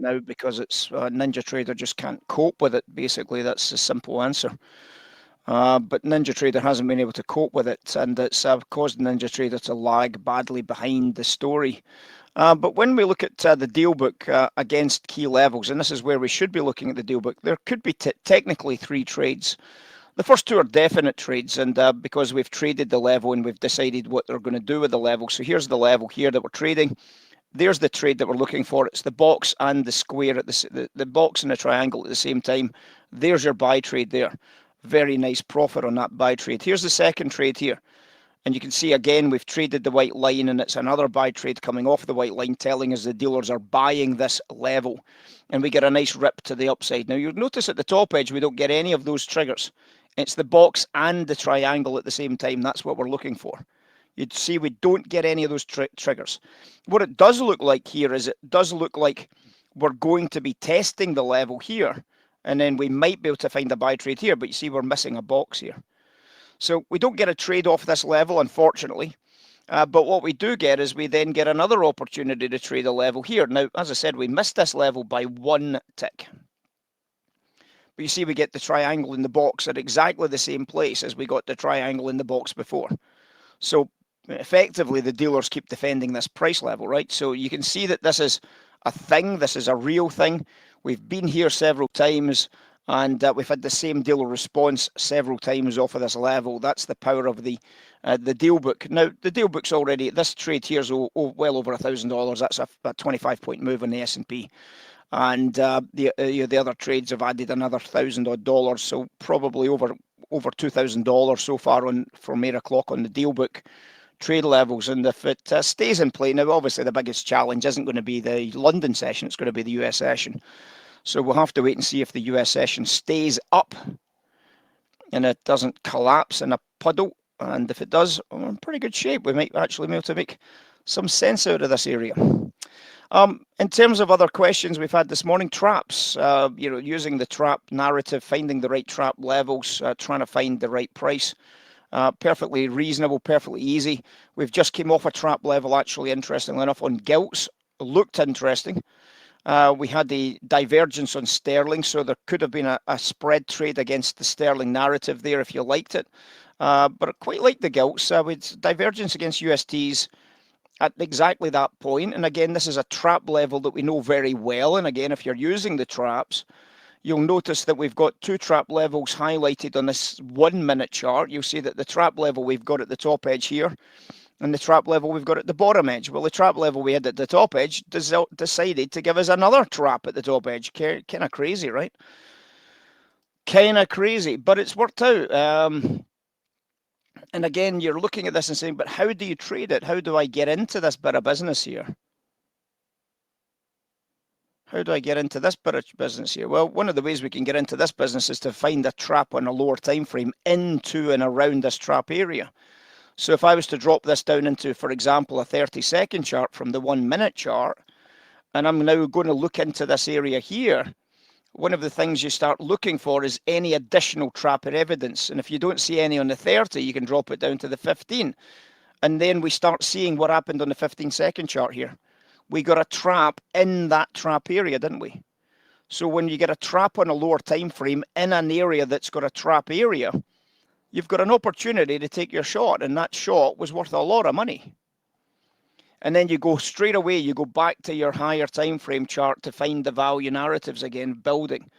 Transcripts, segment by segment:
now because it's NinjaTrader just can't cope with it. Basically, that's the simple answer. But NinjaTrader hasn't been able to cope with it, and it's caused NinjaTrader to lag badly behind the story. But when we look at the deal book against key levels, and this is where we should be looking at the deal book, there could be technically 3 trades. The first 2 are definite trades, and because we've traded the level and we've decided what they're going to do with the level. So here's the level here that we're trading. There's the trade that we're looking for. It's the box and the square at the box and the triangle at the same time. There's your buy trade there. Very nice profit on that buy trade. Here's the second trade here. And you can see again, we've traded the white line, and it's another buy trade coming off the white line, telling us the dealers are buying this level. And we get a nice rip to the upside. Now, you'll notice at the top edge, we don't get any of those triggers. It's the box and the triangle at the same time. That's what we're looking for. You'd see we don't get any of those triggers. What it does look like here is it does look like we're going to be testing the level here, and then we might be able to find a buy trade here, but you see we're missing a box here. So we don't get a trade off this level, unfortunately. But what we do get is we then get another opportunity to trade a level here. Now, as I said, we missed this level by 1 tick. But you see we get the triangle in the box at exactly the same place as we got the triangle in the box before. So effectively, the dealers keep defending this price level, right? So you can see that this is a thing. This is a real thing. We've been here several times, and we've had the same dealer response several times off of this level. That's the power of the deal book. Now, the deal book's already, this trade here is well over $1,000. That's a 25-point move on the S&P. And the other trades have added another $1,000 odd, so probably over $2,000 so far from 8 o'clock on the deal book trade levels. And if it stays in play, now obviously the biggest challenge isn't going to be the London session, it's going to be the US session. So we'll have to wait and see if the US session stays up and it doesn't collapse in a puddle. And if it does, we're in pretty good shape. We might actually be able to make some sense out of this area. In terms of other questions we've had this morning, traps, using the trap narrative, finding the right trap levels, trying to find the right price. Perfectly reasonable, perfectly easy. We've just came off a trap level, actually, interestingly enough, on gilts. Looked interesting. We had the divergence on sterling, so there could have been a spread trade against the sterling narrative there if you liked it. But I quite like the gilts. With divergence against USTs at exactly that point. And again, this is a trap level that we know very well. And again, if you're using the traps, you'll notice that we've got 2 trap levels highlighted on this 1-minute chart. You'll see that the trap level we've got at the top edge here and the trap level we've got at the bottom edge. Well, the trap level we had at the top edge decided to give us another trap at the top edge. Kind of crazy, right? Kind of crazy, but it's worked out. And again, you're looking at this and saying, but how do you trade it? How do I get into this bit of business here? How do I get into this bit of business here? Well, one of the ways we can get into this business is to find a trap on a lower time frame into and around this trap area. So if I was to drop this down into, for example, a 30-second chart from the 1-minute chart, and I'm now going to look into this area here, one of the things you start looking for is any additional trap or evidence. And if you don't see any on the 30, you can drop it down to the 15. And then we start seeing what happened on the 15-second chart here. We got a trap in that trap area, didn't we? So when you get a trap on a lower time frame in an area that's got a trap area, you've got an opportunity to take your shot. And that shot was worth a lot of money. And then you go straight away, you go back to your higher time frame chart to find the value narratives again, building.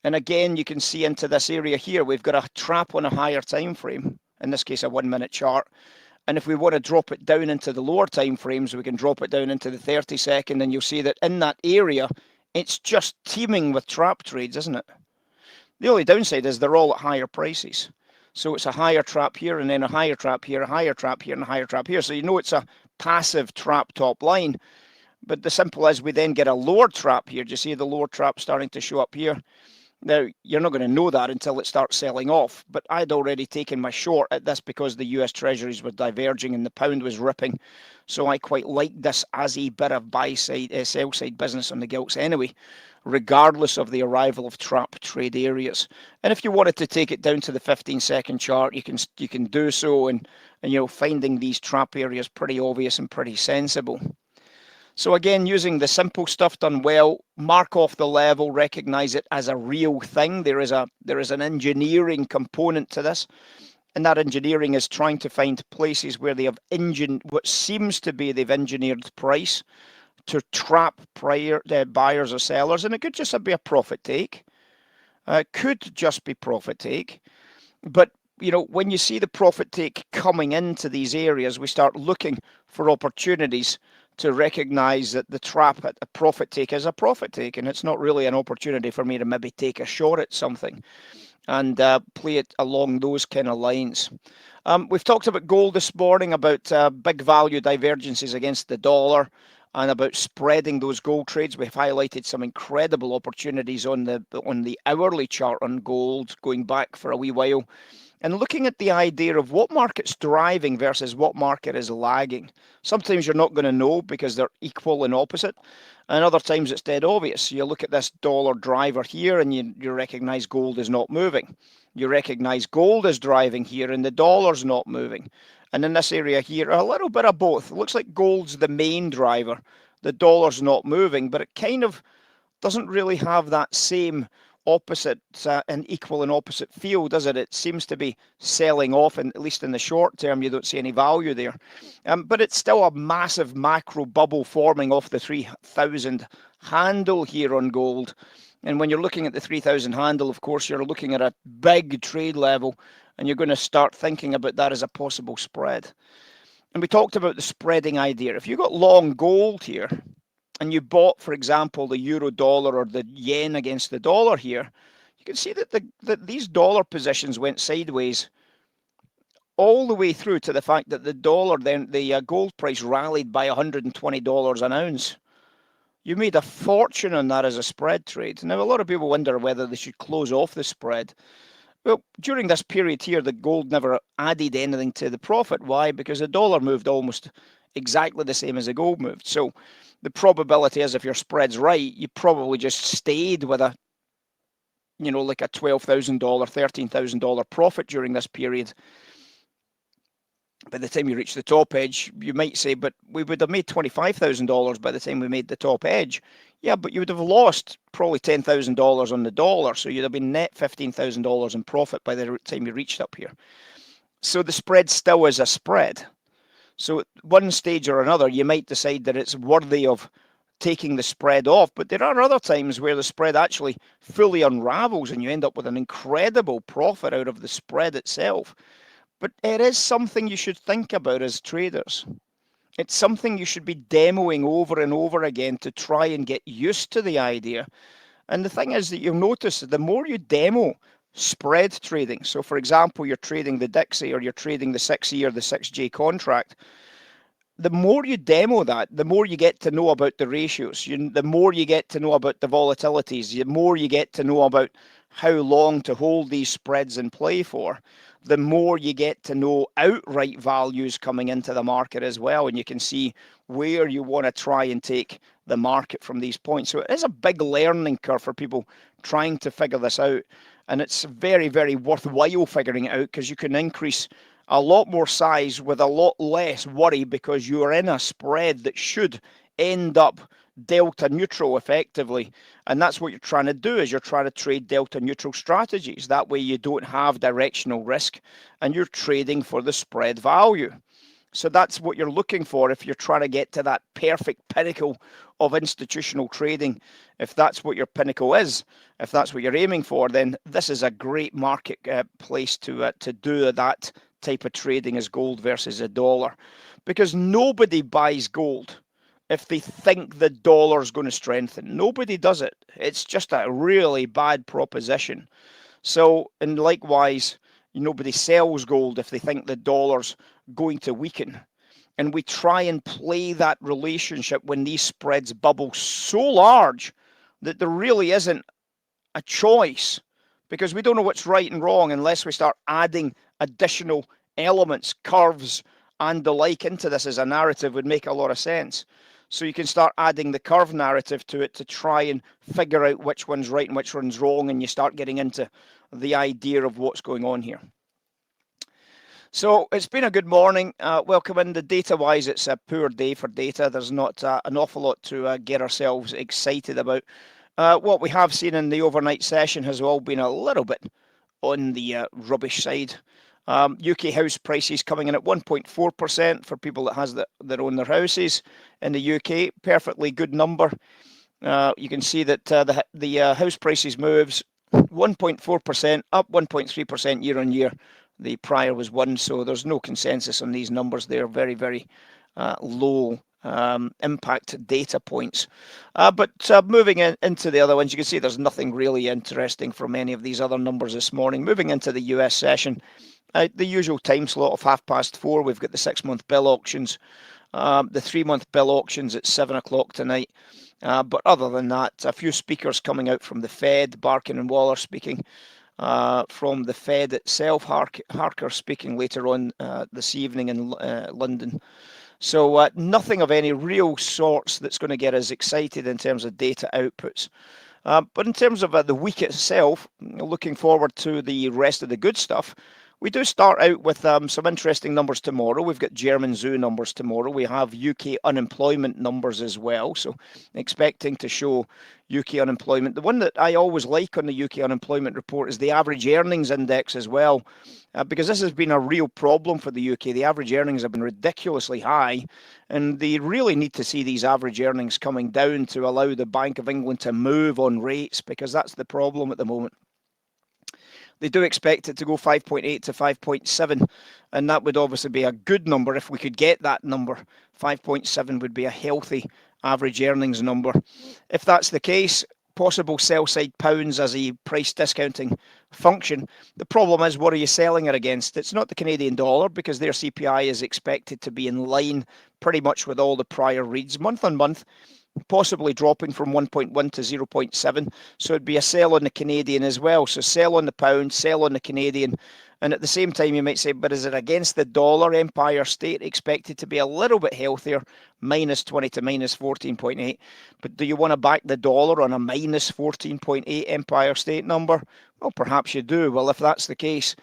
And again, you can see into this area here, we've got a trap on a higher time frame, in this case, a 1-minute chart. And if we want to drop it down into the lower time frames, we can drop it down into the 30-second, and you'll see that in that area, it's just teeming with trap trades, isn't it? The only downside is they're all at higher prices. So it's a higher trap here, and then a higher trap here, a higher trap here, and a higher trap here. So you know it's a passive trap top line. But the simple is we then get a lower trap here. Do you see the lower trap starting to show up here? Now, you're not going to know that until it starts selling off. But I'd already taken my short at this because the US Treasuries were diverging and the pound was ripping. So I quite like this as a bit of buy-side, sell-side business on the gilts anyway, regardless of the arrival of trap trade areas. And if you wanted to take it down to the 15-second chart, you can do so. And finding these trap areas pretty obvious and pretty sensible. So again, using the simple stuff done well, mark off the level, recognize it as a real thing. There is an engineering component to this, and that engineering is trying to find places where they have what seems to be they've engineered price to trap buyers or sellers, and it could just be a profit take. It could just be profit take, but when you see the profit take coming into these areas, we start looking for opportunities to recognize that the trap at a profit take is a profit take, and it's not really an opportunity for me to maybe take a shot at something and play it along those kind of lines. We've talked about gold this morning, about big value divergences against the dollar, and about spreading those gold trades. We've highlighted some incredible opportunities on the hourly chart on gold going back for a wee while, and looking at the idea of what market's driving versus what market is lagging. Sometimes you're not going to know because they're equal and opposite, and other times it's dead obvious. You look at this dollar driver here and you recognize gold is not moving. You recognize gold is driving here and the dollar's not moving. And in this area here, a little bit of both. It looks like gold's the main driver. The dollar's not moving, but it kind of doesn't really have that same opposite and equal and opposite feel, does it? It seems to be selling off, and at least in the short term, you don't see any value there. But it's still a massive macro bubble forming off the 3,000 handle here on gold. And when you're looking at the 3,000 handle, of course, you're looking at a big trade level, and you're going to start thinking about that as a possible spread. And we talked about the spreading idea. If you got long gold here, and you bought, for example, the euro dollar or the yen against the dollar here, you can see that these dollar positions went sideways all the way through to the fact that the gold price rallied by $120 an ounce. You made a fortune on that as a spread trade. Now, a lot of people wonder whether they should close off the spread. Well, during this period here, the gold never added anything to the profit. Why? Because the dollar moved almost exactly the same as the gold moved. So the probability is, if your spread's right, you probably just stayed with like a $12,000, $13,000 profit during this period. By the time you reach the top edge, you might say, but we would have made $25,000 by the time we made the top edge. Yeah, but you would have lost probably $10,000 on the dollar, so you'd have been net $15,000 in profit by the time you reached up here. So the spread still is a spread. So at one stage or another, you might decide that it's worthy of taking the spread off, but there are other times where the spread actually fully unravels and you end up with an incredible profit out of the spread itself. But it is something you should think about as traders. It's something you should be demoing over and over again to try and get used to the idea. And the thing is that you'll notice that the more you demo spread trading, so for example, you're trading the Dixie or you're trading the 6E or the 6J contract, the more you demo that, the more you get to know about the ratios, the more you get to know about the volatilities, the more you get to know about how long to hold these spreads in play for, the more you get to know outright values coming into the market as well, and you can see where you want to try and take the market from these points. So it is a big learning curve for people trying to figure this out, and it's very, very worthwhile figuring it out because you can increase a lot more size with a lot less worry because you are in a spread that should end up delta neutral effectively, and that's what you're trying to do, is you're trying to trade delta neutral strategies. That way you don't have directional risk and you're trading for the spread value. So that's what you're looking for if you're trying to get to that perfect pinnacle of institutional trading. If that's what your pinnacle is, if that's what you're aiming for, then this is a great market place to do that type of trading as gold versus a dollar, because nobody buys gold if they think the dollar's going to strengthen. Nobody does it. It's just a really bad proposition. So, and likewise, nobody sells gold if they think the dollar's going to weaken. And we try and play that relationship when these spreads bubble so large that there really isn't a choice, because we don't know what's right and wrong unless we start adding additional elements, curves, and the like into this as a narrative would make a lot of sense. So you can start adding the curve narrative to it to try and figure out which one's right and which one's wrong, and you start getting into the idea of what's going on here. So it's been a good morning. Welcome in. The data-wise, it's a poor day for data. There's not an awful lot to get ourselves excited about. What we have seen in the overnight session has all been a little bit on the rubbish side. UK house prices coming in at 1.4% for people that own their houses in the UK. Perfectly good number. You can see that the house prices moves 1.4% up, 1.3% year on year. The prior was 1, so there's no consensus on these numbers. They're very, very low impact data points. But moving into the other ones, you can see there's nothing really interesting from any of these other numbers this morning. Moving into the US session, the usual time slot of 4:30, we've got the 6-month bill auctions. The 3-month bill auctions at 7 o'clock tonight. But other than that, a few speakers coming out from the Fed, Barkin and Waller speaking. From the Fed itself, Harker speaking later on this evening in London. So nothing of any real sorts that's going to get us excited in terms of data outputs. But in terms of the week itself, looking forward to the rest of the good stuff, we do start out with some interesting numbers tomorrow. We've got German zoo numbers tomorrow. We have UK unemployment numbers as well. So expecting to show UK unemployment. The one that I always like on the UK unemployment report is the average earnings index as well, because this has been a real problem for the UK. The average earnings have been ridiculously high, and they really need to see these average earnings coming down to allow the Bank of England to move on rates, because that's the problem at the moment. They do expect it to go 5.8 to 5.7, and that would obviously be a good number if we could get that number. 5.7 would be a healthy average earnings number. If that's the case, possible sell side pounds as a price discounting function. The problem is, what are you selling it against? It's not the Canadian dollar, because their CPI is expected to be in line pretty much with all the prior reads month on month, possibly dropping from 1.1 to 0.7. So it'd be a sell on the Canadian as well. So sell on the pound, sell on the Canadian. And at the same time, you might say, but is it against the dollar? Empire State expected to be a little bit healthier, minus 20 to minus 14.8. But do you want to back the dollar on a minus 14.8 Empire State number? Well, perhaps you do. Well, if that's the case,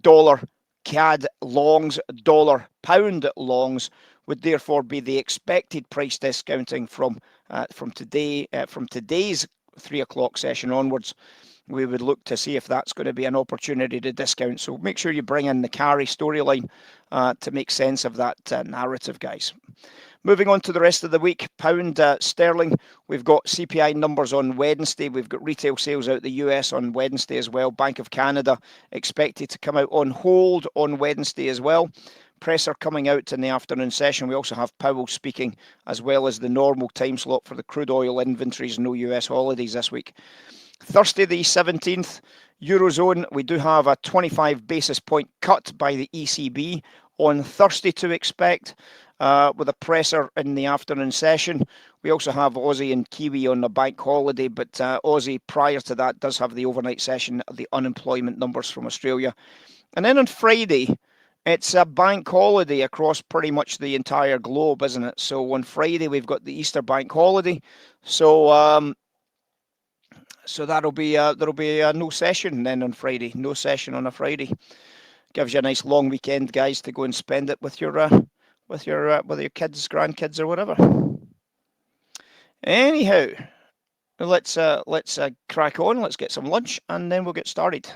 dollar CAD longs, dollar pound longs would therefore be the expected price discounting from today's 3 o'clock session onwards. We would look to see if that's going to be an opportunity to discount. So make sure you bring in the carry storyline to make sense of that narrative, guys. Moving on to the rest of the week, pound sterling, we've got CPI numbers on Wednesday. We've got retail sales out the US on Wednesday as well. Bank of Canada expected to come out on hold on Wednesday as well. Presser coming out in the afternoon session. We also have Powell speaking, as well as the normal time slot for the crude oil inventories. No US holidays this week. Thursday the 17th, Eurozone, we do have a 25 basis point cut by the ECB on Thursday to expect, with a presser in the afternoon session. We also have Aussie and Kiwi on the bank holiday, but Aussie prior to that does have the overnight session of the unemployment numbers from Australia. And then on Friday, it's a bank holiday across pretty much the entire globe, isn't it? So on Friday, we've got the Easter bank holiday. So that'll be no session then on Friday. No session on a Friday. Gives you a nice long weekend, guys, to go and spend it with your kids, grandkids, or whatever. Anyhow, let's crack on. Let's get some lunch, and then we'll get started.